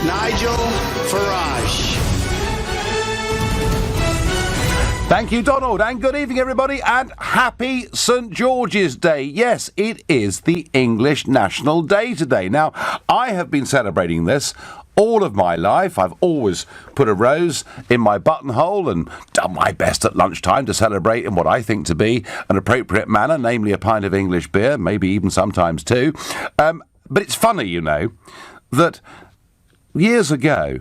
Nigel Farage. Thank you, Donald, and good evening, everybody, and happy St. George's Day. Yes, it is the English National Day today. Now, I have been celebrating this all of my life. I've always put a rose in my buttonhole and done my best at lunchtime to celebrate in what I think to be an appropriate manner, namely a pint of English beer, maybe even sometimes two. But it's funny, you know, that years ago,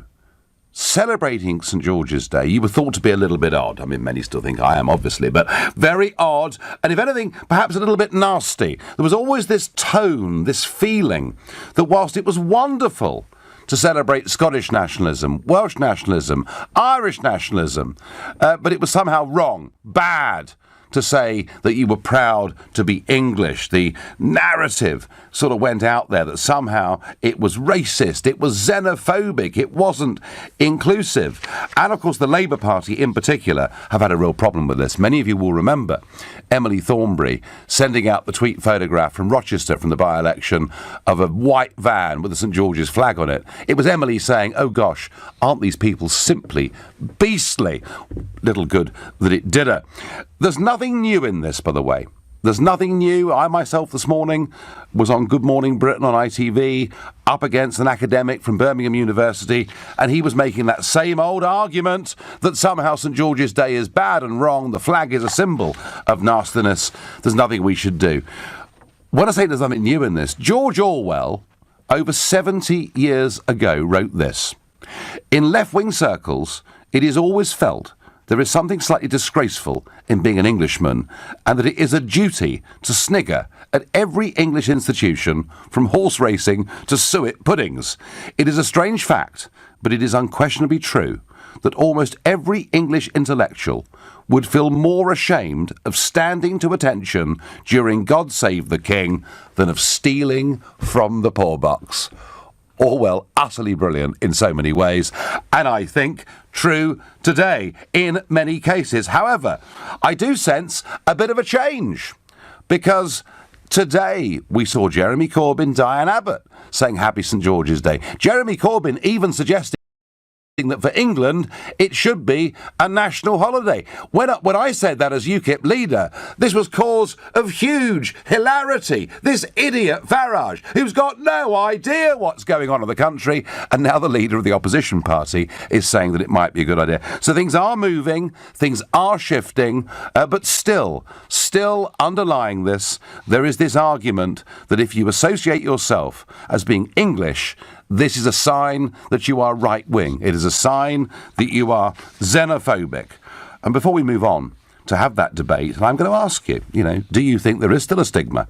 celebrating St. George's Day, you were thought to be a little bit odd. I mean, many still think I am, obviously, but very odd, and if anything, perhaps a little bit nasty. There was always this tone, this feeling, that whilst it was wonderful to celebrate Scottish nationalism, Welsh nationalism, Irish nationalism, but it was somehow wrong, bad, to say that you were proud to be English. The narrative sort of went out there that somehow it was racist, it was xenophobic, it wasn't inclusive. And of course the Labour Party in particular have had a real problem with this. Many of you will remember Emily Thornberry sending out the tweet photograph from Rochester from the by-election of a white van with the St. George's flag on it. It was Emily saying, oh gosh, aren't these people simply beastly? Little good that it did her. There's nothing new in this, by the way. There's nothing new. I myself this morning was on Good Morning Britain on ITV, up against an academic from Birmingham University, and he was making that same old argument that somehow St. George's Day is bad and wrong, the flag is a symbol of nastiness, there's nothing we should do. When I say there's nothing new in this, George Orwell, over 70 years ago, wrote this: in left-wing circles, it is always felt there is something slightly disgraceful in being an Englishman, and that it is a duty to snigger at every English institution, from horse racing to suet puddings. It is a strange fact, but it is unquestionably true, that almost every English intellectual would feel more ashamed of standing to attention during God Save the King than of stealing from the poor box. Orwell, utterly brilliant in so many ways, and I think true today in many cases. However, I do sense a bit of a change, because today we saw Jeremy Corbyn, Diane Abbott saying Happy St. George's Day. Jeremy Corbyn even suggesting that for England it should be a national holiday. When I said that as UKIP leader, this was cause of huge hilarity. This idiot Farage, who's got no idea what's going on in the country, and now the leader of the opposition party is saying that it might be a good idea. So things are moving, things are shifting, but still underlying this, there is this argument that if you associate yourself as being English, this is a sign that you are right-wing. It is a sign that you are xenophobic. And before we move on to have that debate, I'm going to ask you, do you think there is still a stigma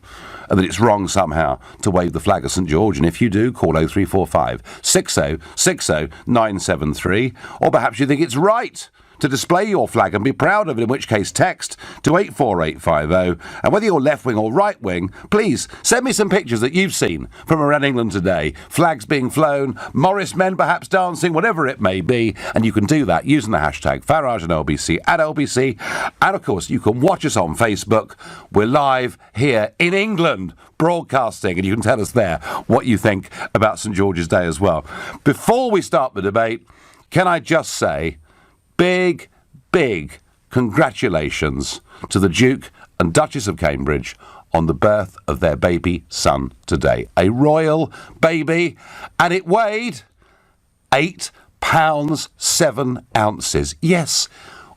and that it's wrong somehow to wave the flag of St. George? And if you do, call 0345 60 60 973. Or perhaps you think it's right to display your flag and be proud of it, in which case text to 84850. And whether you're left-wing or right-wing, please send me some pictures that you've seen from around England today. Flags being flown, Morris men perhaps dancing, whatever it may be. And you can do that using the hashtag Farage and LBC at LBC. And of course, you can watch us on Facebook. We're live here in England, broadcasting, and you can tell us there what you think about St. George's Day as well. Before we start the debate, can I just say big congratulations to the Duke and Duchess of Cambridge on the birth of their baby son today. A royal baby, and it weighed 8 pounds 7 ounces. Yes,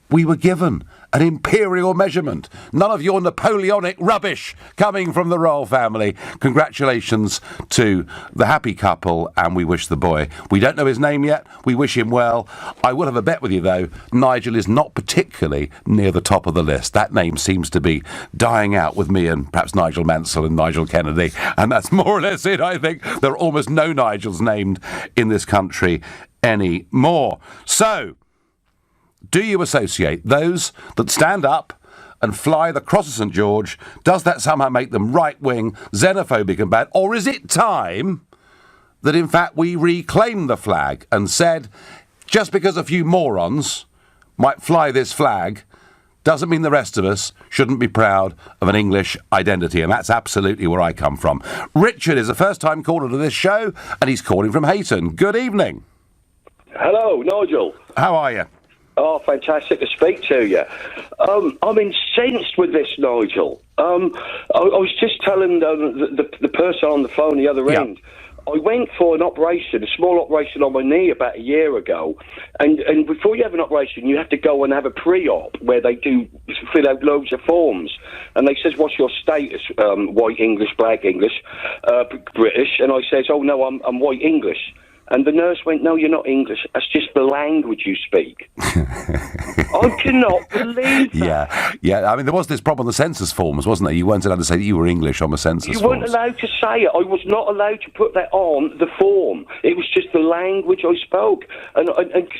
we were given an imperial measurement. None of your Napoleonic rubbish coming from the royal family. Congratulations to the happy couple, and we wish the boy. We don't know his name yet. We wish him well. I will have a bet with you, though. Nigel is not particularly near the top of the list. That name seems to be dying out with me and perhaps Nigel Mansell and Nigel Kennedy, and that's more or less it, I think. There are almost no Nigels named in this country anymore. So, do you associate those that stand up and fly the cross of St. George? Does that somehow make them right-wing, xenophobic and bad? Or is it time that, in fact, we reclaim the flag and said, just because a few morons might fly this flag doesn't mean the rest of us shouldn't be proud of an English identity, and that's absolutely where I come from. Richard is a first-time caller to this show, and he's calling from Hayton. Good evening. Hello, Nigel. How are you? Oh, fantastic to speak to you. I'm incensed with this, Nigel. I was just telling the person on the phone the other end, I went for an operation, a small operation on my knee about a year ago, and before you have an operation, you have to go and have a pre-op where they do fill out loads of forms, and they says, what's your status? White English, black English, British, and I says, oh no, I'm white English. And the nurse went, no, you're not English. That's just the language you speak. I cannot believe that. Yeah. I mean, there was this problem on the census forms, wasn't there? You weren't allowed to say that you were English on the census forms. You weren't allowed to say it. I was not allowed to put that on the form. It was just the language I spoke. And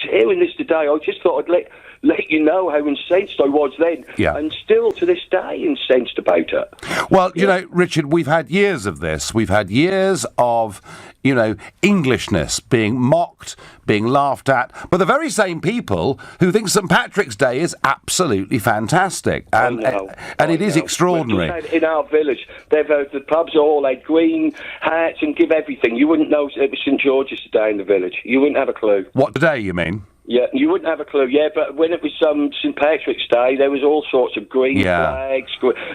hearing this today, I just thought I'd let you know how incensed I was then. Yeah. And still to this day incensed about it. Well, you know, Richard, we've had years of this. We've had years of, you know, Englishness being mocked, being laughed at, but the very same people who think St. Patrick's Day is absolutely fantastic. And it is extraordinary. In our village, the pubs all had green hats and give everything. You wouldn't know it was St. George's Day in the village. You wouldn't have a clue. What day, you mean? Yeah, you wouldn't have a clue, but when it was St. Patrick's Day, there was all sorts of green flags.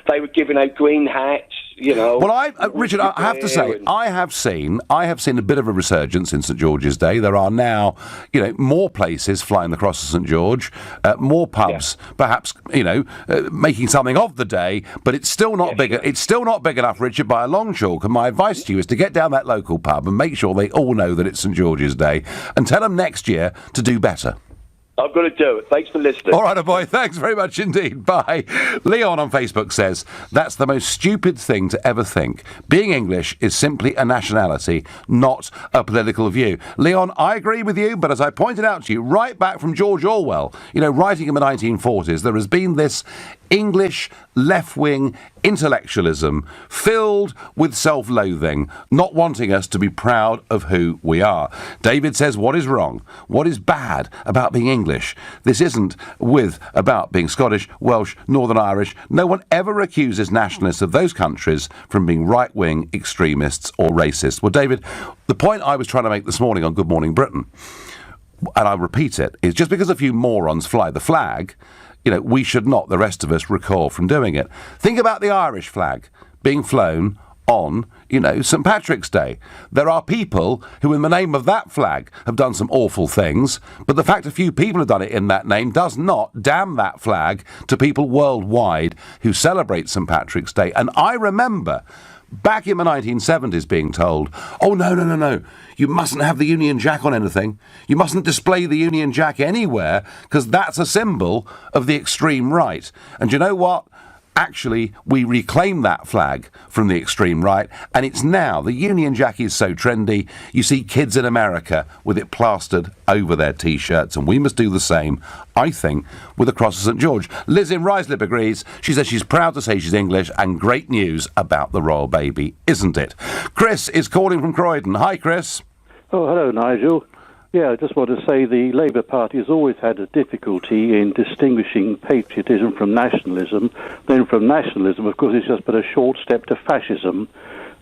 They were giving out green hats, you know. Well, Richard, I have to say, I have seen a bit of a resurgence in St. George's Day. There are now, you know, more places flying the cross of St. George, more pubs, perhaps, you know, making something of the day, but it's still not big. It's still not big enough, Richard, by a long chalk. And my advice to you is to get down that local pub and make sure they all know that it's St. George's Day, and tell them next year to do better. I'm going to do it. Thanks for listening. All right, boy. Thanks very much indeed. Bye. Leon on Facebook says, that's the most stupid thing to ever think. Being English is simply a nationality, not a political view. Leon, I agree with you, but as I pointed out to you, right back from George Orwell, you know, writing in the 1940s, there has been this English left-wing intellectualism filled with self-loathing, not wanting us to be proud of who we are. David says, what is wrong? What is bad about being English? This isn't about being Scottish, Welsh, Northern Irish. No one ever accuses nationalists of those countries from being right-wing extremists or racists. Well, David, the point I was trying to make this morning on Good Morning Britain, and I'll repeat it, is just because a few morons fly the flag, you know, we should not, the rest of us, recoil from doing it. Think about the Irish flag being flown on, you know, St. Patrick's Day. There are people who, in the name of that flag, have done some awful things, but the fact a few people have done it in that name does not damn that flag to people worldwide who celebrate St. Patrick's Day. And I remember back in the 1970s being told, oh, no, you mustn't have the Union Jack on anything. You mustn't display the Union Jack anywhere, because that's a symbol of the extreme right. And you know what? Actually, we reclaim that flag from the extreme right, and it's now, the Union Jack is so trendy, you see kids in America with it plastered over their T-shirts, and we must do the same, I think, with the Cross of St. George. Liz in Ruislip agrees. She says she's proud to say she's English, and great news about the royal baby, isn't it? Chris is calling from Croydon. Hi, Chris. Oh, hello, Nigel. Yeah, I just want to say the Labour Party has always had a difficulty in distinguishing patriotism from nationalism. Then from nationalism, of course, it's just but a short step to fascism.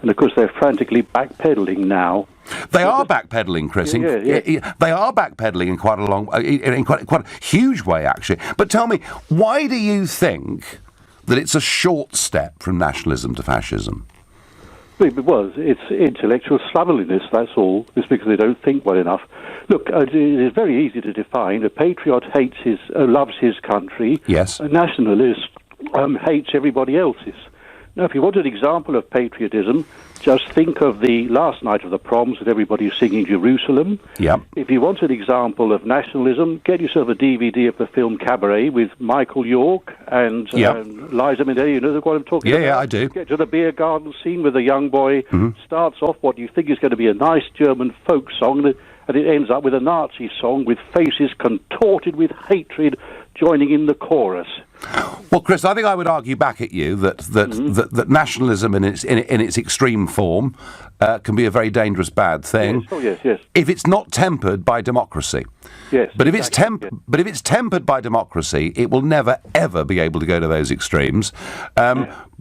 And, of course, they're frantically backpedalling now. They are backpedalling, Chris. Yeah. They are backpedalling in quite a huge way, actually. But tell me, why do you think that it's a short step from nationalism to fascism? Well, it's intellectual slovenliness, that's all. It's because they don't think well enough. Look, it is very easy to define. A patriot loves his country. Yes. A nationalist hates everybody else's. Now, if you want an example of patriotism, just think of the last night of the proms with everybody singing Jerusalem. Yeah. If you want an example of nationalism, get yourself a DVD of the film Cabaret with Michael York and Liza Minnelli. You know what I'm talking about? Yeah, I do. Get to the beer garden scene where the young boy starts off what you think is going to be a nice German folk song, and it ends up with a Nazi song with faces contorted with hatred joining in the chorus. Well, Chris, I think I would argue back at you that nationalism in its extreme form can be a very dangerous, bad thing. Yes. Oh, yes. If it's not tempered by democracy. Yes. But if exactly, it's tempered by democracy, it will never ever be able to go to those extremes.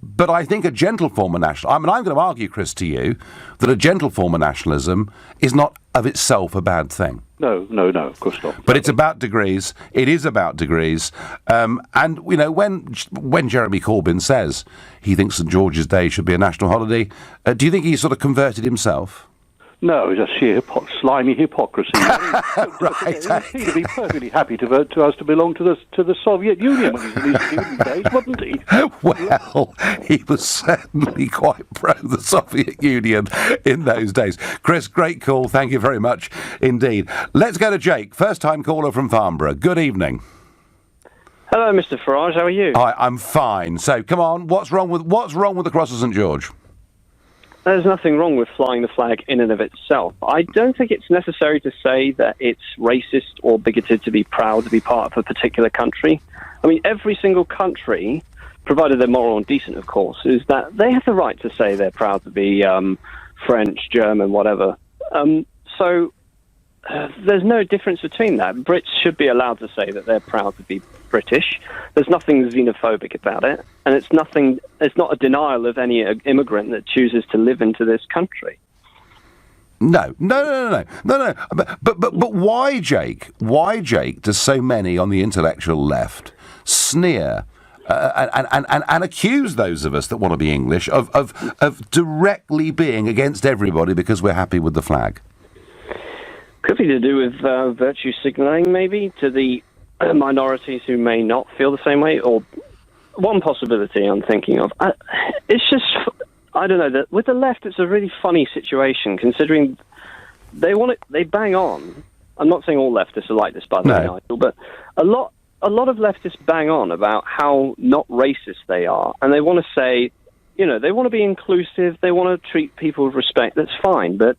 But I think a gentle form of nationalism. I'm going to argue, Chris, to you that a gentle form of nationalism is not of itself a bad thing. No, of course not. But it's about degrees. It is about degrees. And, you know, when Jeremy Corbyn says he thinks St George's Day should be a national holiday, do you think he sort of converted himself? No, it's just sheer slimy hypocrisy. Right. He'd be perfectly happy to vote to us to belong to the Soviet Union when he was in his student days, wouldn't he? Well, he was certainly quite pro the Soviet Union in those days. Chris, great call. Thank you very much indeed. Let's go to Jake, first-time caller from Farnborough. Good evening. Hello, Mr. Farage. How are you? Hi, I'm fine. So, come on. What's wrong with the Cross of St George? There's nothing wrong with flying the flag in and of itself. I don't think it's necessary to say that it's racist or bigoted to be proud to be part of a particular country. I mean, every single country, provided they're moral and decent, of course, is that they have the right to say they're proud to be French, German, whatever. So there's no difference between that. Brits should be allowed to say that they're proud to be British. There's nothing xenophobic about it, and it's not a denial of any immigrant that chooses to live into this country. No. But why, Jake? Why, Jake, do so many on the intellectual left sneer and accuse those of us that want to be English of directly being against everybody because we're happy with the flag? Could be to do with virtue signalling, maybe, to the minorities who may not feel the same way, or one possibility I'm thinking of. It's just, I don't know, that with the left it's a really funny situation, considering they bang on. I'm not saying all leftists are like this, by the way, Nigel, but a lot of leftists bang on about how not racist they are, and they want to say, you know, they want to be inclusive, they want to treat people with respect, that's fine, but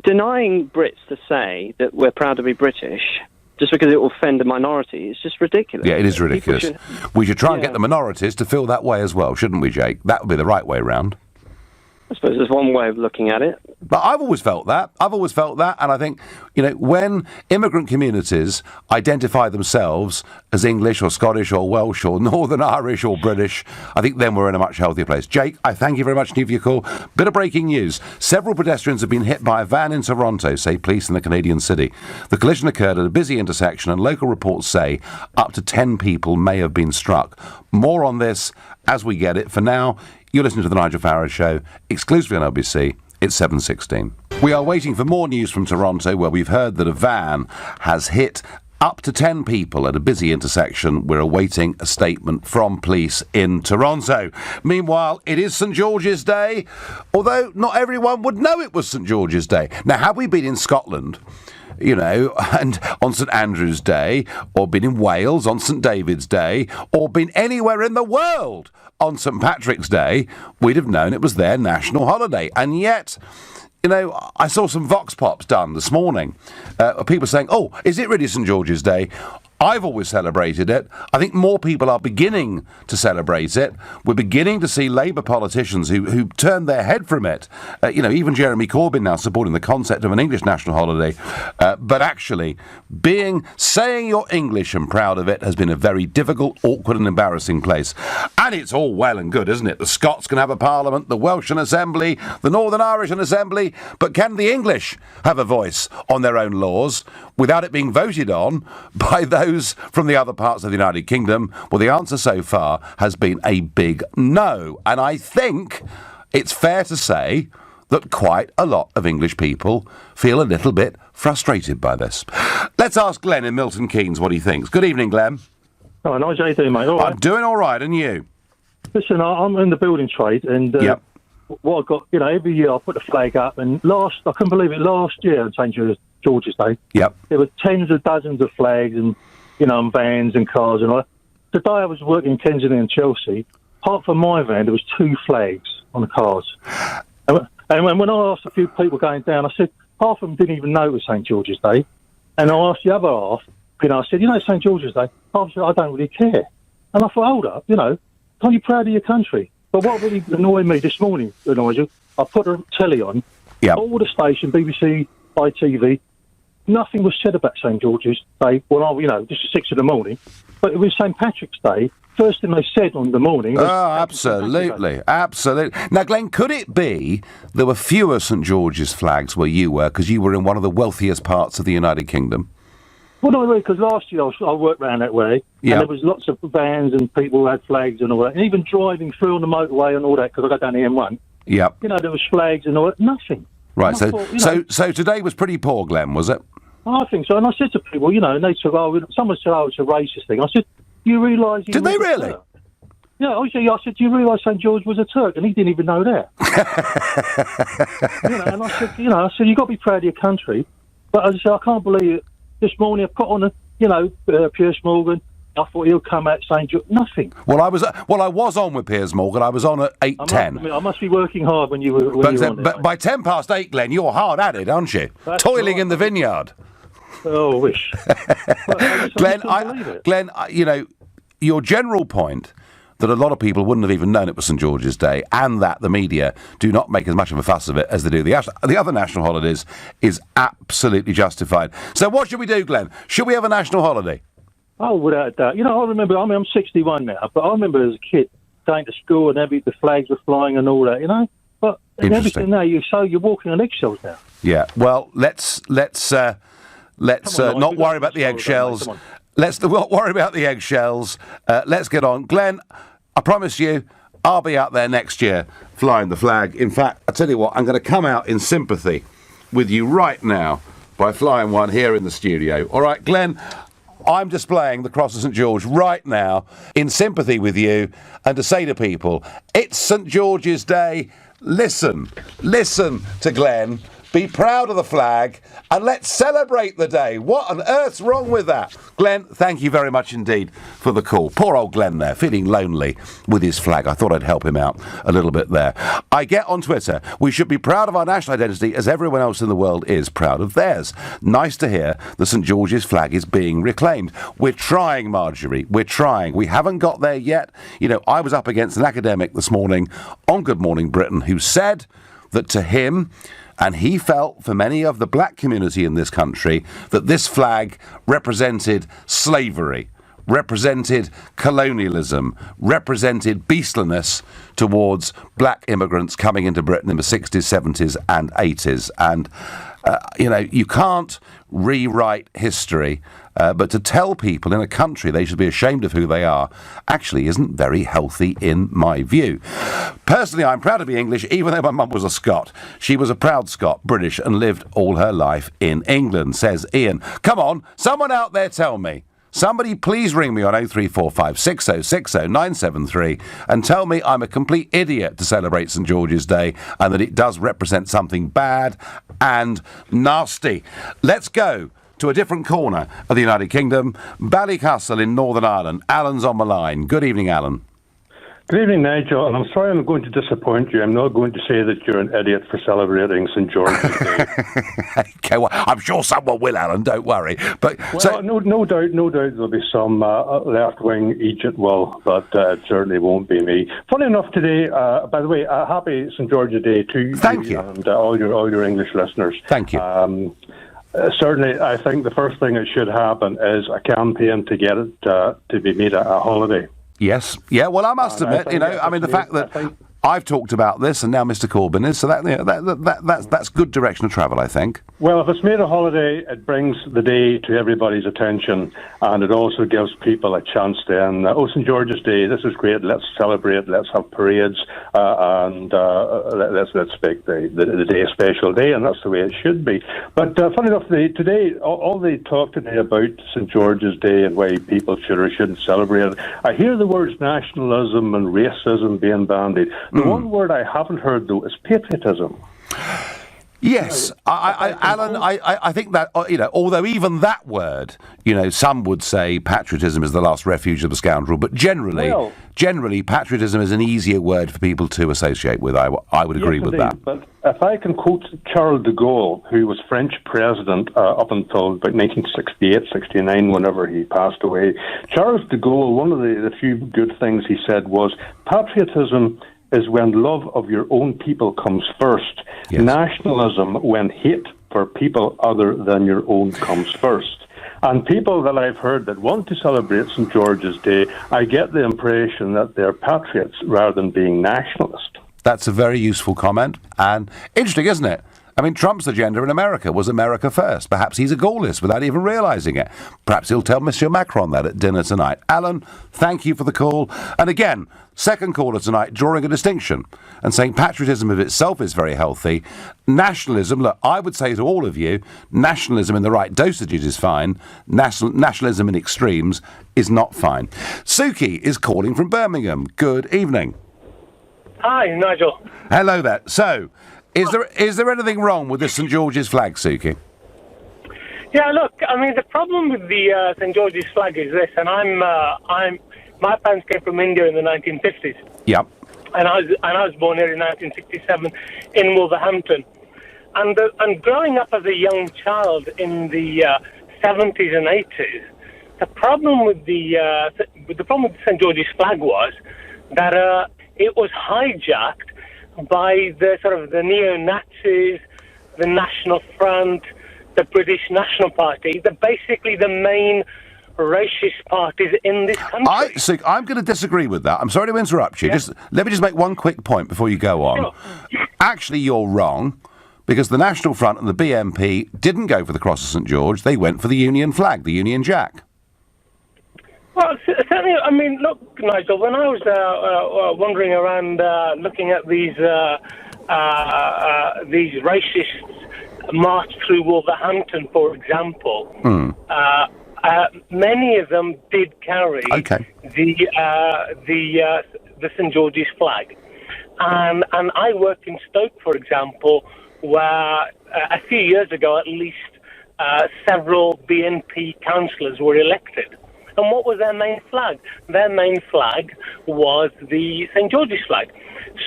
denying Brits to say that we're proud to be British just because it will offend a minority is just ridiculous. Yeah, it is ridiculous. We should try and get the minorities to feel that way as well, shouldn't we, Jake? That would be the right way round. I suppose there's one way of looking at it. But I've always felt that, and I think, you know, when immigrant communities identify themselves as English or Scottish or Welsh or Northern Irish or British, I think then we're in a much healthier place. Jake, I thank you very much indeed for your call. Bit of breaking news. Several pedestrians have been hit by a van in Toronto, say police in the Canadian city. The collision occurred at a busy intersection, and local reports say up to 10 people may have been struck. More on this as we get it. For now, you're listening to The Nigel Farage Show, exclusively on LBC. It's 7:16. We are waiting for more news from Toronto, where we've heard that a van has hit up to 10 people at a busy intersection. We're awaiting a statement from police in Toronto. Meanwhile, it is St George's Day, although not everyone would know it was St George's Day. Now, have we been in Scotland, you know, and on St Andrew's Day, or been in Wales on St David's Day, or been anywhere in the world on St Patrick's Day, we'd have known it was their national holiday. And yet, you know, I saw some vox pops done this morning. People saying, oh, is it really St George's Day? I've always celebrated it. I think more people are beginning to celebrate it. We're beginning to see Labour politicians who turn their head from it. You know, even Jeremy Corbyn now supporting the concept of an English national holiday. But actually, saying you're English and proud of it has been a very difficult, awkward and embarrassing place. And it's all well and good, isn't it? The Scots can have a parliament, the Welsh an assembly, the Northern Irish an assembly. But can the English have a voice on their own laws without it being voted on by those from the other parts of the United Kingdom? Well, the answer so far has been a big no. And I think it's fair to say that quite a lot of English people feel a little bit frustrated by this. Let's ask Glenn in Milton Keynes what he thinks. Good evening, Glenn. Oh, nice. How you doing, mate? All right. I'm doing all right, and you? Listen, I'm in the building trade, and Yep. what I got, you know, every year I put the flag up, and I couldn't believe it, last year on St George's Day, Yep. there were tens of dozens of flags, and, you know, and vans and cars and all that. Today I was working in Kensington and Chelsea. Apart from my van, there was 2 flags on the cars. And when I asked a few people going down, I said half of them didn't even know it was St George's Day. And I asked the other half, I said, St George's Day, I said, I don't really care. And I thought, hold up, aren't you proud of your country? But what really annoyed me this morning, Nigel, I put a telly on, all the station, BBC, ITV, nothing was said about St George's Day. Well, this is 6 a.m, but it was St Patrick's Day. First thing they said on the morning was... Oh, absolutely. Now, Glenn, could it be there were fewer St George's flags where you were because you were in one of the wealthiest parts of the United Kingdom? Well, no, really, because last year I worked round that way, and there was lots of vans and people who had flags and all that, and even driving through on the motorway and all that, because I got down the M1. Yeah. There was flags and all that, nothing. Right, so today was pretty poor, Glenn, was it? I think so, and I said to people, and they said, someone said, it's a racist thing. I said, do you realise... Did they really? Yeah, I said, do you realise St George was a Turk? And he didn't even know that. And I said, you've got to be proud of your country. But as I said, I can't believe it. This morning I put on Piers Morgan. I thought he'll come out St George. Nothing. Well, I was on with Piers Morgan. I was on at 8:10. I must be working hard when you were. But by 8:10, Glenn, you're hard at it, aren't you? That's toiling right. in the vineyard. Oh, I wish. Glenn, your general point that a lot of people wouldn't have even known it was St George's Day, and that the media do not make as much of a fuss of it as they do the other national holidays, is absolutely justified. So what should we do, Glenn? Should we have a national holiday? Oh, without a doubt. I remember, I'm 61 now, but I remember as a kid going to school and the flags were flying and all that, But everything now, you're walking on eggshells now. Yeah, well, let's not worry about the eggshells. Let's not worry about the eggshells. Let's get on. Glenn, I promise you, I'll be out there next year flying the flag. In fact, I tell you what, I'm going to come out in sympathy with you right now by flying one here in the studio. All right, Glenn, I'm displaying the Cross of St George right now in sympathy with you and to say to people, it's St George's Day. Listen to Glenn. Be proud of the flag, and let's celebrate the day. What on earth's wrong with that? Glenn, thank you very much indeed for the call. Poor old Glenn there, feeling lonely with his flag. I thought I'd help him out a little bit there. I get on Twitter, we should be proud of our national identity as everyone else in the world is proud of theirs. Nice to hear the St George's flag is being reclaimed. We're trying, Marjorie. We're trying. We haven't got there yet. I was up against an academic this morning on Good Morning Britain who said that to him, and he felt for many of the black community in this country, that this flag represented slavery, represented colonialism, represented beastliness towards black immigrants coming into Britain in the 60s, 70s and 80s. And, you can't rewrite history, but to tell people in a country they should be ashamed of who they are actually isn't very healthy in my view. Personally, I'm proud to be English, even though my mum was a Scot. She was a proud Scot, British, and lived all her life in England, says Ian. Come on, someone out there tell me. Somebody please ring me on 0345 6060 973 and tell me I'm a complete idiot to celebrate St George's Day and that it does represent something bad and nasty. Let's go to a different corner of the United Kingdom, Ballycastle in Northern Ireland. Alan's on the line. Good evening, Alan. Good evening, Nigel, and I'm sorry I'm going to disappoint you. I'm not going to say that you're an idiot for celebrating St George's Day. Okay, well, I'm sure someone will, Alan, don't worry. But no doubt there'll be some left-wing Egypt will, but it certainly won't be me. Funny enough today, by the way, happy St George's Day to Thank you. And all your English listeners. Thank you. Certainly, I think the first thing that should happen is a campaign to get it to be made a holiday. Yes. Yeah, well, I must admit, the fact that I've talked about this and now Mr Corbyn is, so that's good direction of travel, I think. Well, if it's made a holiday, it brings the day to everybody's attention, and it also gives people a chance then, St George's Day, this is great, let's celebrate, let's have parades, and let's make the day a special day, and that's the way it should be. But funny enough, today, all they talk today about St George's Day and why people should or shouldn't celebrate it, I hear the words nationalism and racism being bandied. The one word I haven't heard, though, is patriotism. Yes, Alan, I think that, although even that word, some would say patriotism is the last refuge of the scoundrel, but generally, patriotism is an easier word for people to associate with. I would agree with that. But if I can quote Charles de Gaulle, who was French president up until about 1968, 69, whenever he passed away, Charles de Gaulle, one of the few good things he said was, patriotism is when love of your own people comes first. Yes. Nationalism, when hate for people other than your own comes first. And people that I've heard that want to celebrate St. George's Day, I get the impression that they're patriots rather than being nationalist. That's a very useful comment, and interesting, isn't it? I mean, Trump's agenda in America was America first. Perhaps he's a Gaullist without even realising it. Perhaps he'll tell Monsieur Macron that at dinner tonight. Alan, thank you for the call. And again, second caller tonight drawing a distinction and saying patriotism of itself is very healthy. Nationalism, look, I would say to all of you, nationalism in the right dosages is fine. Nationalism in extremes is not fine. Suki is calling from Birmingham. Good evening. Hi, Nigel. Hello there. So, is there anything wrong with the St. George's flag, Suki? Yeah, look, I mean, the problem with the St. George's flag is this, and my parents came from India in the 1950s. Yep. And I was born here in 1967 in Wolverhampton. And growing up as a young child in the 70s and 80s, the problem with the St. George's flag was that it was hijacked by the neo-Nazis, the National Front, the British National Party, basically the main racist parties in this country. I'm going to disagree with that. I'm sorry to interrupt you. Yeah. Let me just make one quick point before you go on. Sure. Actually, you're wrong, because the National Front and the BNP didn't go for the Cross of St. George. They went for the Union flag, the Union Jack. Well, certainly, I mean, look, Nigel, when I was wandering around looking at these racists march through Wolverhampton, for example, many of them did carry the St. George's flag. And I worked in Stoke, for example, where a few years ago at least several BNP councillors were elected. And what was their main flag? Their main flag was the St. George's flag.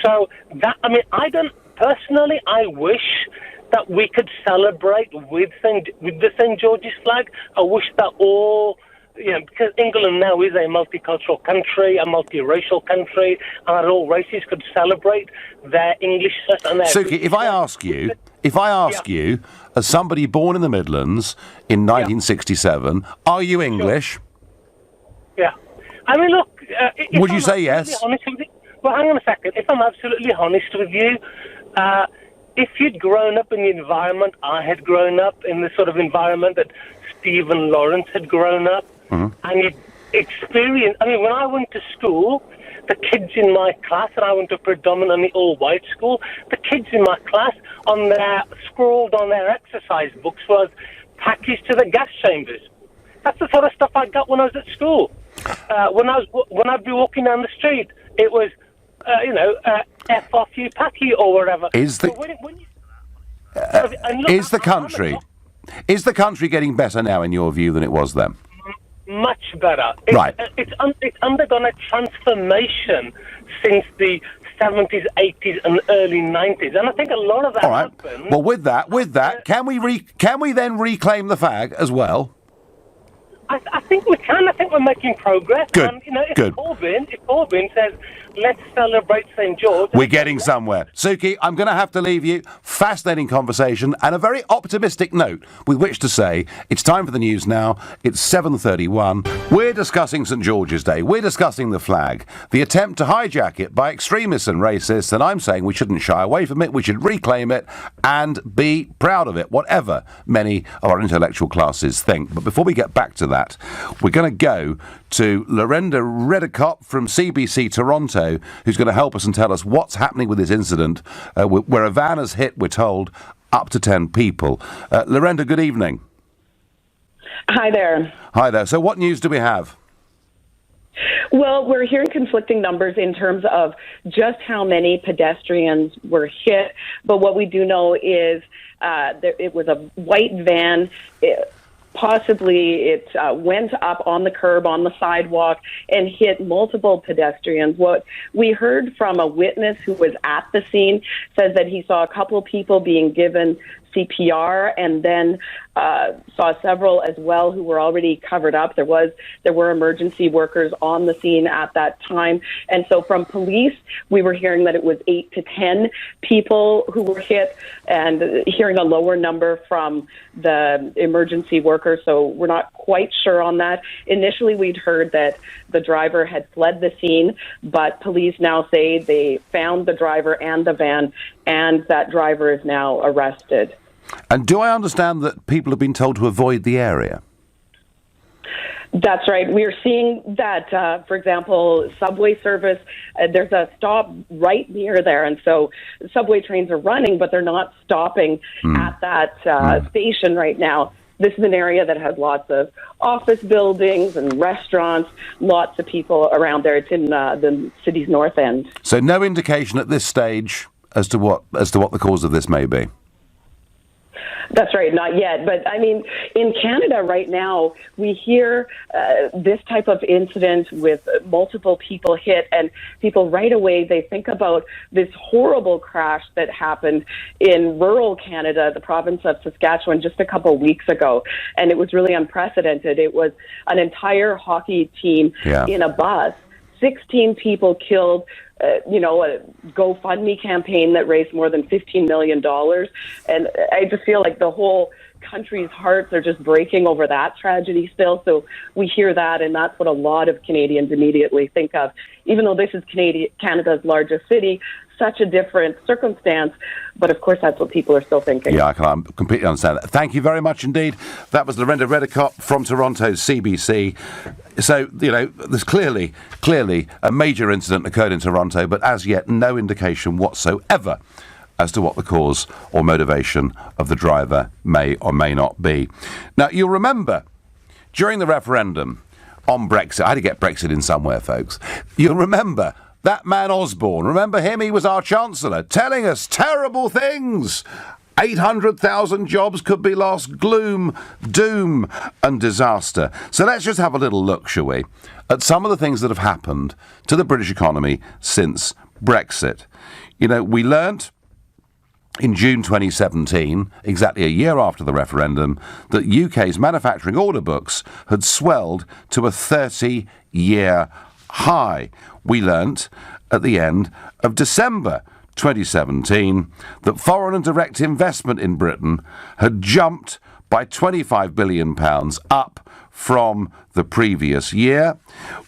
So that, I mean, I wish that we could celebrate with the St. George's flag. I wish that all, because England now is a multicultural country, a multiracial country, and that all races could celebrate their Englishness and their... Suki, if I ask you, as somebody born in the Midlands in 1967, are you English? Sure. Yeah. I mean, look... Would you say yes? Well, hang on a second. If I'm absolutely honest with you, if you'd grown up in the environment I had grown up, in the sort of environment that Stephen Lawrence had grown up, and you'd experienced... I mean, when I went to school, the kids in my class, and I went to a predominantly all-white school, the kids in my class, scrawled on their exercise books was package to the gas chambers. That's the sort of stuff I got when I was at school. When I'd be walking down the street, it was, F off you, packy, or whatever. Is the country getting better now, in your view, than it was then? Much better. It's undergone a transformation since the 70s, 80s, and early 90s, and I think a lot of that happened. Well, with that, can we then reclaim the flag as well? I think we can. I think we're making progress. Good. And, if Corbyn says, let's celebrate St. George... We're getting somewhere. Suki, I'm going to have to leave you. Fascinating conversation and a very optimistic note with which to say it's time for the news now. It's 7:31. We're discussing St. George's Day. We're discussing the flag, the attempt to hijack it by extremists and racists, and I'm saying we shouldn't shy away from it. We should reclaim it and be proud of it, whatever many of our intellectual classes think. But before we get back to that, we're going to go to Lorenda Redicott from CBC Toronto, who's going to help us and tell us what's happening with this incident, where a van has hit, we're told, up to 10 people. Lorenda, good evening. Hi there. Hi there. So what news do we have? Well, we're hearing conflicting numbers in terms of just how many pedestrians were hit. But what we do know is it was a white van. Possibly it went up on the curb, on the sidewalk, and hit multiple pedestrians. What we heard from a witness who was at the scene says that he saw a couple people being given CPR, and then saw several as well who were already covered up. There were emergency workers on the scene at that time. And so from police, we were hearing that it was 8 to 10 people who were hit, and hearing a lower number from the emergency workers. So we're not quite sure on that. Initially, we'd heard that the driver had fled the scene, but police now say they found the driver and the van, and that driver is now arrested. And do I understand that people have been told to avoid the area? That's right. We're seeing that, for example, subway service, there's a stop right near there. And so subway trains are running, but they're not stopping at that station right now. This is an area that has lots of office buildings and restaurants, lots of people around there. It's in the city's north end. So no indication at this stage as to what the cause of this may be? That's right, not yet. But, I mean, in Canada right now, we hear this type of incident with multiple people hit, and people right away, they think about this horrible crash that happened in rural Canada, the province of Saskatchewan, just a couple weeks ago. And it was really unprecedented. It was an entire hockey team in a bus, 16 people killed. A GoFundMe campaign that raised more than $15 million. And I just feel like the whole country's hearts are just breaking over that tragedy still. So we hear that, and that's what a lot of Canadians immediately think of. Even though this is Canada's largest city, such a different circumstance, but of course that's what people are still thinking. Yeah, I can completely understand that. Thank you very much indeed. That was Lorinda Redicott from Toronto's CBC. So, there's clearly a major incident occurred in Toronto, but as yet no indication whatsoever as to what the cause or motivation of the driver may or may not be. Now, you'll remember, during the referendum on Brexit, I had to get Brexit in somewhere, folks. You'll remember that man Osborne, remember him? He was our Chancellor, telling us terrible things. 800,000 jobs could be lost, gloom, doom and disaster. So let's just have a little look, shall we, at some of the things that have happened to the British economy since Brexit. We learnt in June 2017, exactly a year after the referendum, that UK's manufacturing order books had swelled to a 30-year high. We learnt at the end of December 2017 that foreign and direct investment in Britain had jumped by £25 billion up from the previous year.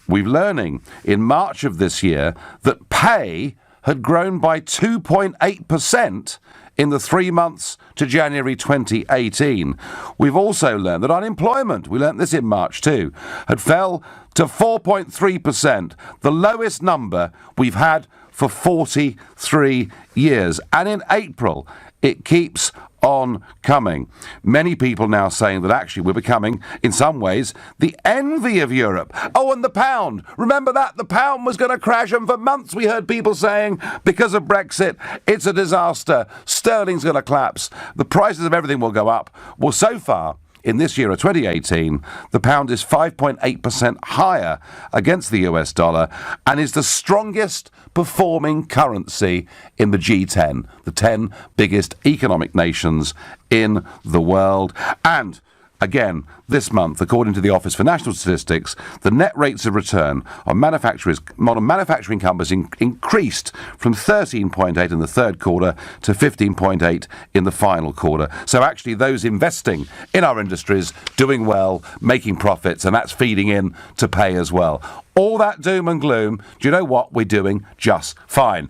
We're learning in March of this year that pay had grown by 2.8% in the 3 months to January 2018. We've also learned that unemployment, we learned this in March too, had fell to 4.3%, the lowest number we've had for 43 years. And in April, it keeps on coming. Many people now saying that actually we're becoming, in some ways, the envy of Europe. Oh, and the pound. Remember that? The pound was going to crash, and for months we heard people saying, because of Brexit, it's a disaster. Sterling's going to collapse. The prices of everything will go up. Well, so far, in this year of 2018, the pound is 5.8% higher against the US dollar and is the strongest performing currency in the G10, the 10 biggest economic nations in the world. And again, this month, according to the Office for National Statistics, the net rates of return on manufacturing companies increased from 13.8 in the third quarter to 15.8 in the final quarter. So actually those investing in our industries doing well, making profits, and that's feeding in to pay as well. All that doom and gloom, do you know what? We're doing just fine.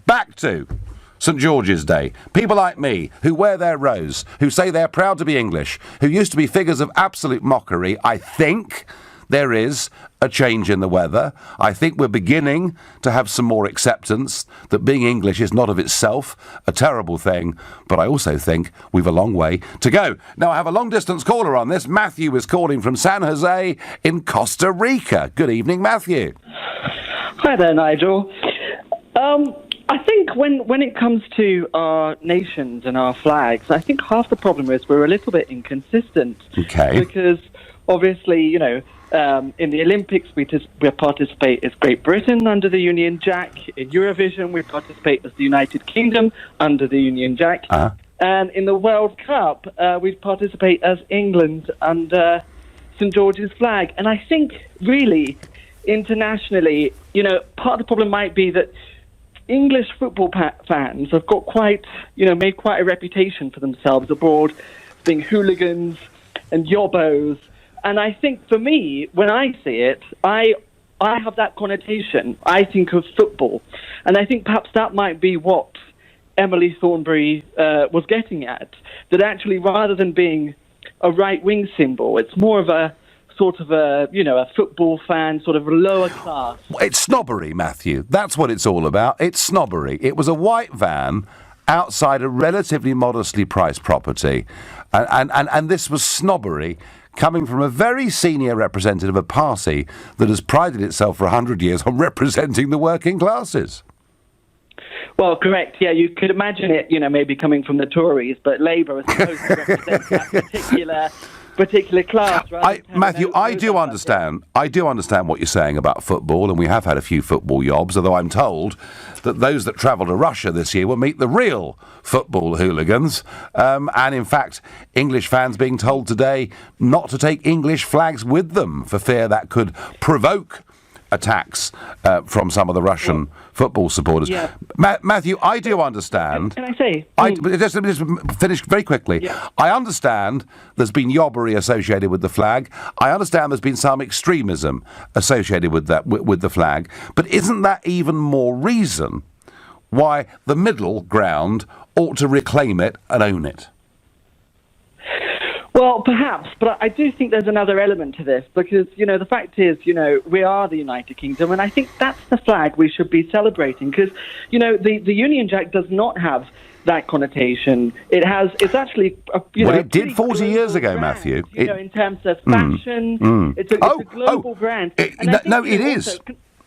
Back to St George's Day. People like me, who wear their rose, who say they're proud to be English, who used to be figures of absolute mockery, I think there is a change in the weather. I think we're beginning to have some more acceptance that being English is not of itself a terrible thing, but I also think we've a long way to go. Now, I have a long-distance caller on this. Matthew is calling from San Jose in Costa Rica. Good evening, Matthew. Hi there, Nigel. I think when it comes to our nations and our flags, I think half the problem is we're a little bit inconsistent. Okay. Because obviously, in the Olympics we participate as Great Britain under the Union Jack. In Eurovision we participate as the United Kingdom under the Union Jack. Uh-huh. And in the World Cup we participate as England under St George's flag. And I think really internationally, part of the problem might be that English football fans have got made quite a reputation for themselves abroad, being hooligans and yobbos. And I think for me, when I see it, I have that connotation. I think of football. And I think perhaps that might be what Emily Thornberry was getting at, that actually rather than being a right-wing symbol, it's more of a sort of a football fan, sort of lower class. It's snobbery, Matthew. That's what it's all about. It's snobbery. It was a white van outside a relatively modestly priced property. And this was snobbery coming from a very senior representative of a party that has prided itself for 100 years on representing the working classes. Well, correct. Yeah, you could imagine it, maybe coming from the Tories, but Labour is supposed to represent that particular class. Matthew, I do understand what you're saying about football, and we have had a few football yobs, although I'm told that those that travel to Russia this year will meet the real football hooligans. And in fact, English fans being told today not to take English flags with them for fear that could provoke attacks from some of the Russian football supporters. Yeah. Matthew, I do understand. Can I say? Just finish very quickly. Yeah. I understand there's been yobbery associated with the flag. I understand there's been some extremism associated with that, with the flag. But isn't that even more reason why the middle ground ought to reclaim it and own it? Well, perhaps, but I do think there's another element to this because, the fact is, we are the United Kingdom, and I think that's the flag we should be celebrating because, the Union Jack does not have that connotation. It's actually, it did 40 years ago, brand, Matthew. in terms of fashion, it's a global brand. It is.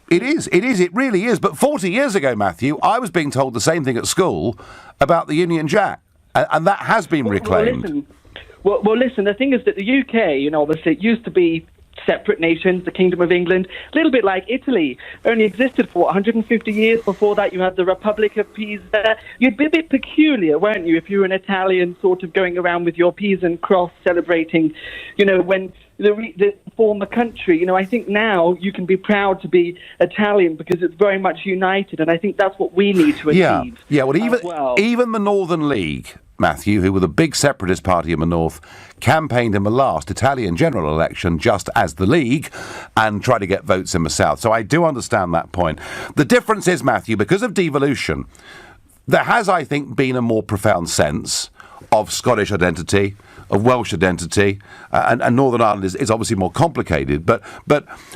It is. It really is. But 40 years ago, Matthew, I was being told the same thing at school about the Union Jack, and that has been reclaimed. Well, listen, the thing is that the UK, obviously it used to be separate nations, the Kingdom of England, a little bit like Italy, only existed for 150 years. Before that, you had the Republic of Pisa. You'd be a bit peculiar, weren't you, if you were an Italian sort of going around with your Pisan cross celebrating, when the former country. I think now you can be proud to be Italian because it's very much united, and I think that's what we need to achieve. Yeah. Even the Northern League, Matthew, who were the big separatist party in the north, campaigned in the last Italian general election just as the League and tried to get votes in the south. So I do understand that point. The difference is, Matthew, because of devolution, there has, I think, been a more profound sense of Scottish identity, of Welsh identity, and Northern Ireland is obviously more complicated. But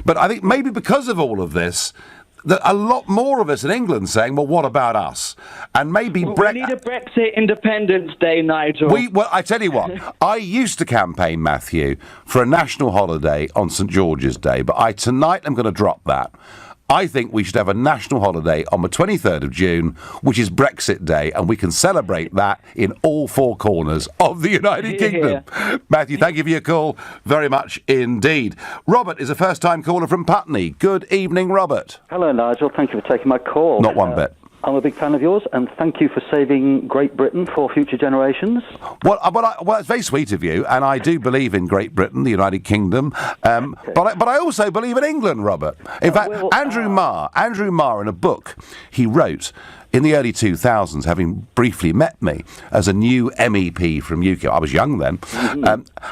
I think maybe because of all of this, that a lot more of us in England saying, well, what about us? And maybe we need a Brexit Independence Day, Nigel. Well, I tell you what, I used to campaign, Matthew, for a national holiday on St George's Day, but tonight I'm going to drop that. I think we should have a national holiday on the 23rd of June, which is Brexit Day, and we can celebrate that in all four corners of the United Kingdom. Matthew, thank you for your call very much indeed. Robert is a first-time caller from Putney. Good evening, Robert. Hello, Nigel. Thank you for taking my call. Not one bit. I'm a big fan of yours, and thank you for saving Great Britain for future generations. Well, it's very sweet of you, and I do believe in Great Britain, the United Kingdom, but I also believe in England, Robert. In fact, Andrew Marr, in a book he wrote in the early 2000s, having briefly met me as a new MEP from UK, I was young then,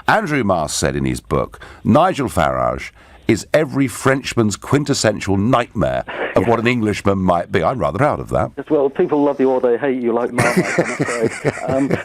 Andrew Marr said in his book, Nigel Farage is every Frenchman's quintessential nightmare of what an Englishman might be. I'm rather proud of that. Well, people love you or they hate you like Marmite, I'm afraid.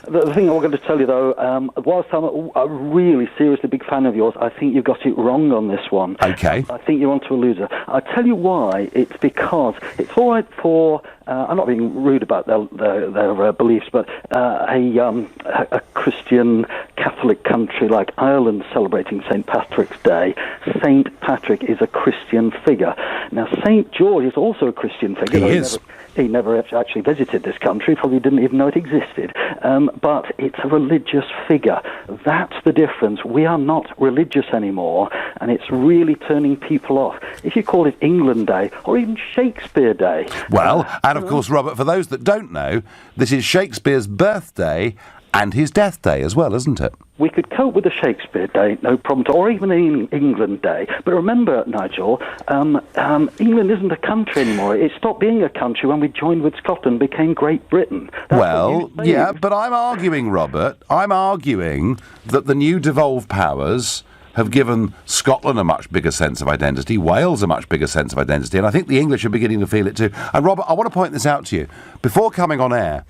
The thing I'm going to tell you, though, whilst I'm a really seriously big fan of yours. I think you've got it wrong on this one. Okay. I think you're onto a loser. I'll tell you why. It's because it's all right for, I'm not being rude about their beliefs, but a Christian Catholic country like Ireland celebrating St. Patrick's Day. St. Patrick is a Christian figure. Now, St. George is also a Christian figure. He is. He never actually visited this country, probably didn't even know it existed. But it's a religious figure. That's the difference. We are not religious anymore, and it's really turning people off. If you call it England Day, or even Shakespeare Day. Well, and of course, Robert, for those that don't know, this is Shakespeare's birthday and his death day as well, isn't it? We could cope with the Shakespeare Day, no problem, or even the England Day. But remember, Nigel, England isn't a country anymore. It stopped being a country when we joined with Scotland, became Great Britain. Well, yeah, but I'm arguing, Robert, that the new devolved powers have given Scotland a much bigger sense of identity, Wales a much bigger sense of identity, and I think the English are beginning to feel it too. And Robert, I want to point this out to you. Before coming on air,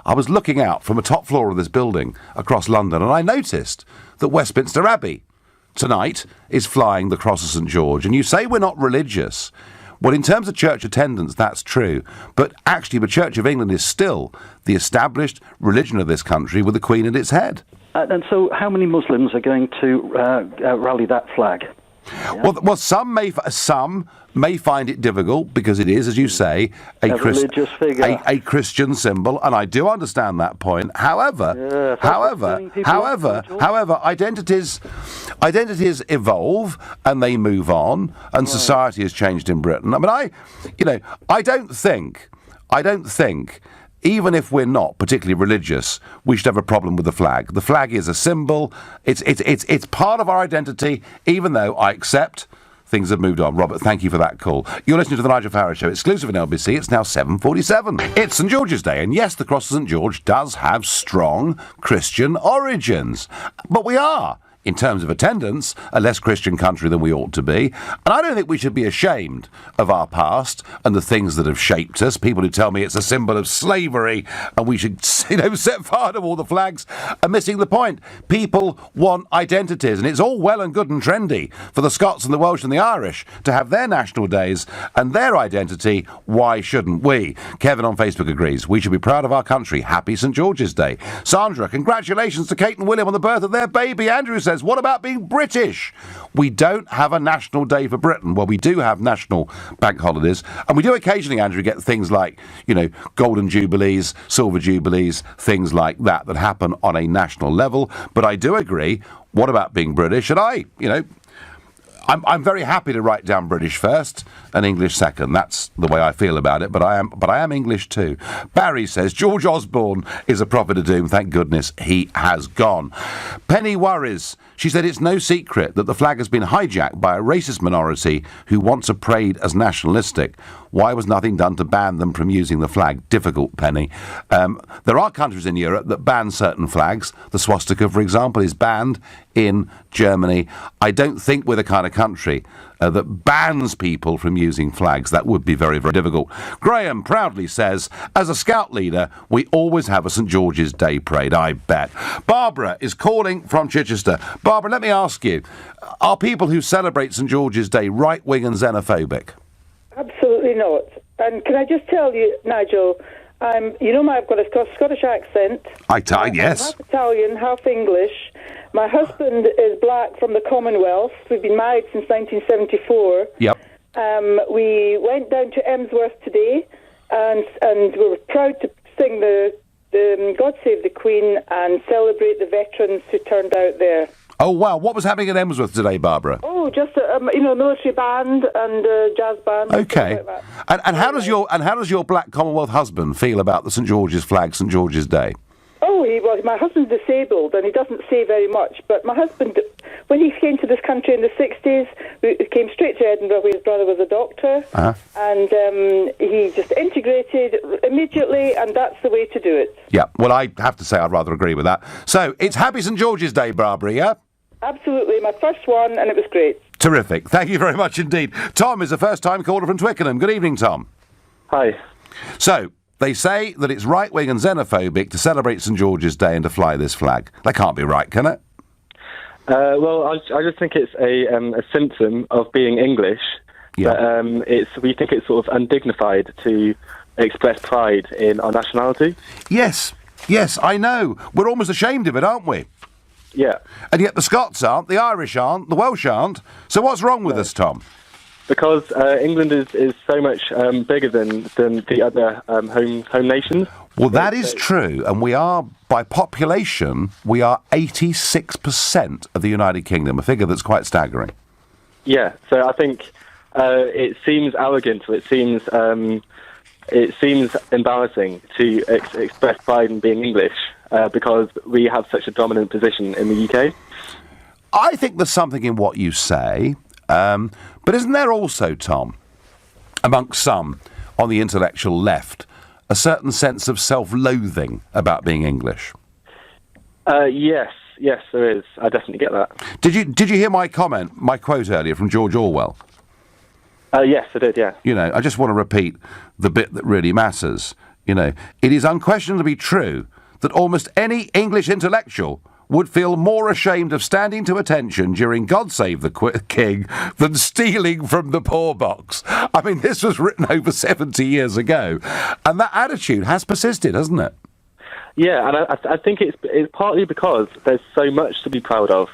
I was looking out from a top floor of this building across London, and I noticed that Westminster Abbey tonight is flying the Cross of St. George. And you say we're not religious. Well, in terms of church attendance, that's true. But actually, the Church of England is still the established religion of this country with the Queen at its head. And so how many Muslims are going to rally that flag? Yeah. Well, some may find it difficult because it is, as you say, religious figure, a Christian symbol, and I do understand that point. However, identities evolve and they move on, and society has changed in Britain. I mean, I don't think. Even if we're not particularly religious, we should have a problem with the flag. The flag is a symbol. It's part of our identity, even though I accept things have moved on. Robert, thank you for that call. You're listening to the Nigel Farage Show, exclusive in LBC. It's now 7:47. It's St. George's Day, and yes, the Cross of St. George does have strong Christian origins. But we are, in terms of attendance, a less Christian country than we ought to be. And I don't think we should be ashamed of our past and the things that have shaped us. People who tell me it's a symbol of slavery and we should, set fire to all the flags are missing the point. People want identities, and it's all well and good and trendy for the Scots and the Welsh and the Irish to have their national days and their identity. Why shouldn't we? Kevin on Facebook agrees. We should be proud of our country. Happy St. George's Day. Sandra, congratulations to Kate and William on the birth of their baby. Andrew says, what about being British? We don't have a national day for Britain. Well, we do have national bank holidays, and we do occasionally, Andrew, get things like, golden jubilees, silver jubilees, things like that happen on a national level. But I do agree, what about being British? And I'm very happy to write down British first and English second. That's the way I feel about it, but I am English too. Barry says, George Osborne is a prophet of doom. Thank goodness he has gone. Penny worries. She said it's no secret that the flag has been hijacked by a racist minority who wants to parade as nationalistic. Why was nothing done to ban them from using the flag? Difficult, Penny. There are countries in Europe that ban certain flags. The swastika, for example, is banned in Germany. I don't think we're the kind of country that bans people from using flags. That would be very, very difficult. Graham proudly says, as a scout leader, we always have a St. George's Day parade, I bet. Barbara is calling from Chichester. Barbara, let me ask you, are people who celebrate St. George's Day right-wing and xenophobic? Absolutely not. And can I just tell you, Nigel, I've got a Scottish accent. Yes. I'm half Italian, half English. My husband is black from the Commonwealth. We've been married since 1974. Yep. We went down to Emsworth today, and we were proud to sing the God Save the Queen and celebrate the veterans who turned out there. Oh, wow. What was happening at Emsworth today, Barbara? Oh, just a military band and a jazz band. Okay. And how does your black Commonwealth husband feel about the St. George's flag, St. George's Day? Oh, my husband's disabled and he doesn't say very much. But my husband, when he came to this country in the 60s, he came straight to Edinburgh where his brother was a doctor. Uh-huh. And he just integrated immediately, and that's the way to do it. Yeah, well, I have to say I'd rather agree with that. So, it's Happy St. George's Day, Barbara, yeah? Absolutely, my first one, and it was great. Terrific. Thank you very much indeed. Tom is a first-time caller from Twickenham. Good evening, Tom. Hi. So, they say that it's right-wing and xenophobic to celebrate St. George's Day and to fly this flag. That can't be right, can it? Well, I just think it's a symptom of being English. Yeah. But we think it's sort of undignified to express pride in our nationality. Yes, I know. We're almost ashamed of it, aren't we? Yeah. And yet the Scots aren't, the Irish aren't, the Welsh aren't. So what's wrong with us, Tom? Because England is so much bigger than the other home nations. Well, that is true, and we are, by population, we are 86% of the United Kingdom, a figure that's quite staggering. Yeah, so I think it seems arrogant, or it seems embarrassing to express pride in being English because we have such a dominant position in the UK. I think there's something in what you say, but isn't there also, Tom, amongst some on the intellectual left, a certain sense of self-loathing about being English? Yes, there is. I definitely get that. Did you hear my quote earlier from George Orwell? Yes, I did, yeah. You know, I just want to repeat the bit that really matters. You know, it is unquestionably true that almost any English intellectual would feel more ashamed of standing to attention during God Save the King than stealing from the poor box. I mean, this was written over 70 years ago, and that attitude has persisted, hasn't it? Yeah, and I think it's partly because there's so much to be proud of.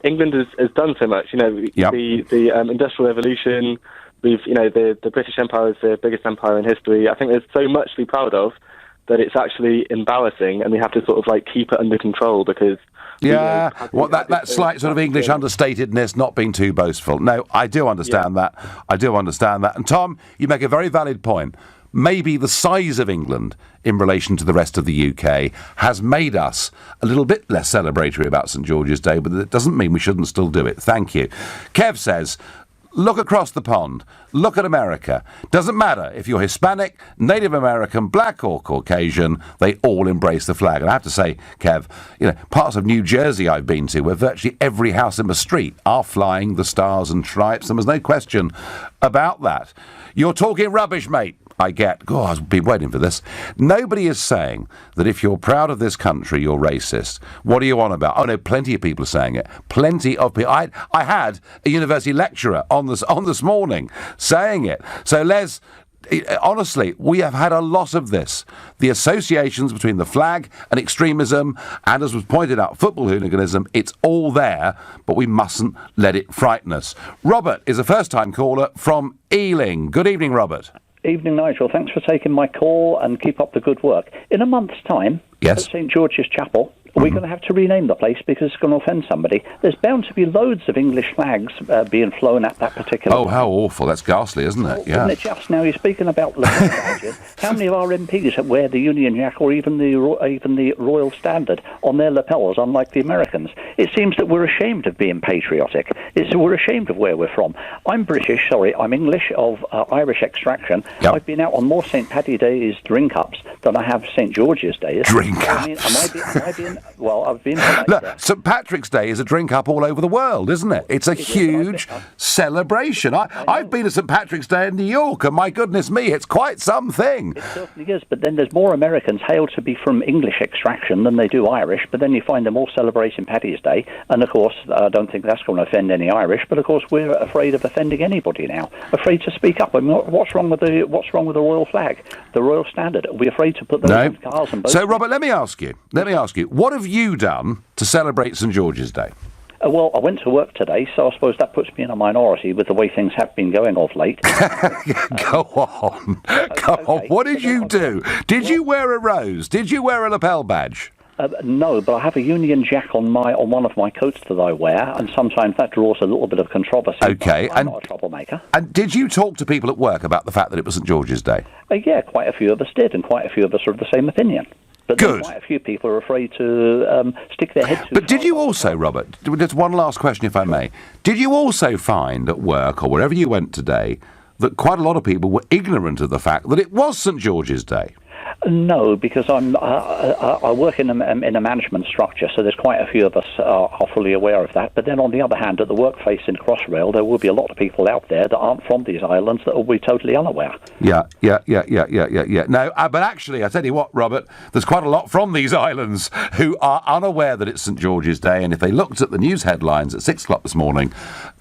England has done so much. You know, the Industrial Revolution. The British Empire is the biggest empire in history. I think there's so much to be proud of that it's actually embarrassing, and we have to sort of keep it under control because. Yeah, that slight sort of English understatedness, not being too boastful. No, I do understand that. I do understand that. And Tom, you make a very valid point. Maybe the size of England in relation to the rest of the UK has made us a little bit less celebratory about St George's Day, but it doesn't mean we shouldn't still do it. Thank you. Kev says, look across the pond. Look at America. Doesn't matter if you're Hispanic, Native American, black or Caucasian, they all embrace the flag. And I have to say, Kev, parts of New Jersey I've been to where virtually every house in the street are flying the stars and stripes, and there's no question about that. You're talking rubbish, mate. I get. God, I've been waiting for this. Nobody is saying that if you're proud of this country, you're racist. What are you on about? Oh, no, plenty of people are saying it. Plenty of people. I had a university lecturer on this morning saying it. So, Les, honestly, we have had a lot of this. The associations between the flag and extremism, and as was pointed out, football hooliganism, it's all there, but we mustn't let it frighten us. Robert is a first-time caller from Ealing. Good evening, Robert. Evening, Nigel. Thanks for taking my call and keep up the good work. In a month's time, yes, at St George's Chapel, we're going to have to rename the place because it's going to offend somebody. There's bound to be loads of English flags being flown at that particular Oh, how awful. That's ghastly, isn't it? Yeah. Isn't it just? Now, you're speaking about lapel badges. How many of our MPs wear the Union Jack or even the Royal Standard on their lapels, unlike the Americans? It seems that we're ashamed of being patriotic. We're ashamed of where we're from. I'm British, I'm English of Irish extraction. Yep. I've been out on more St. Paddy Day's drink-ups than I have St. George's Day. Drink-ups? Well, I've been... Look, St. Patrick's Day is a drink-up all over the world, isn't it? It's a huge celebration. I've been to St. Patrick's Day in New York, and my goodness me, it's quite something. It certainly is, but then there's more Americans hail to be from English extraction than they do Irish, but then you find them all celebrating Paddy's Day, and of course, I don't think that's going to offend any Irish, but of course, we're afraid of offending anybody now, afraid to speak up. I mean, what's wrong with the royal flag, the Royal Standard? Are we afraid to put those on cars and boats? So, Robert, let me ask you, what have you done to celebrate St George's Day? Well, I went to work today, so I suppose that puts me in a minority with the way things have been going of late. Go on. What did you do? Did you wear a rose? Did you wear a lapel badge? No, but I have a Union Jack on one of my coats that I wear, and sometimes that draws a little bit of controversy. Okay, I'm not a troublemaker. And did you talk to people at work about the fact that it was St George's Day? Yeah, quite a few of us did, and quite a few of us are of the same opinion. But good. Quite a few people are afraid to stick their heads. But did you also, Robert, just one last question if I may, did you also find at work or wherever you went today that quite a lot of people were ignorant of the fact that it was St George's Day? No, because I work in a management structure, so there's quite a few of us are fully aware of that. But then on the other hand, at the workplace in Crossrail, there will be a lot of people out there that aren't from these islands that will be totally unaware. Yeah. No, but actually, I tell you what, Robert, there's quite a lot from these islands who are unaware that it's St George's Day, and if they looked at the news headlines at 6 o'clock this morning,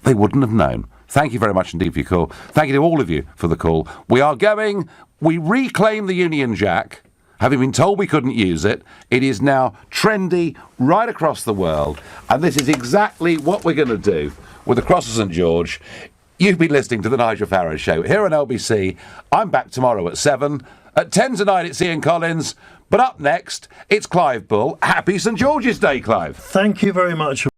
they wouldn't have known. Thank you very much indeed for your call. Thank you to all of you for the call. We reclaim the Union Jack. Having been told we couldn't use it, it is now trendy right across the world. And this is exactly what we're going to do with the Cross of St George. You've been listening to the Nigel Farage Show here on LBC. I'm back tomorrow at 7. At 10 tonight, it's Ian Collins. But up next, it's Clive Bull. Happy St George's Day, Clive. Thank you very much.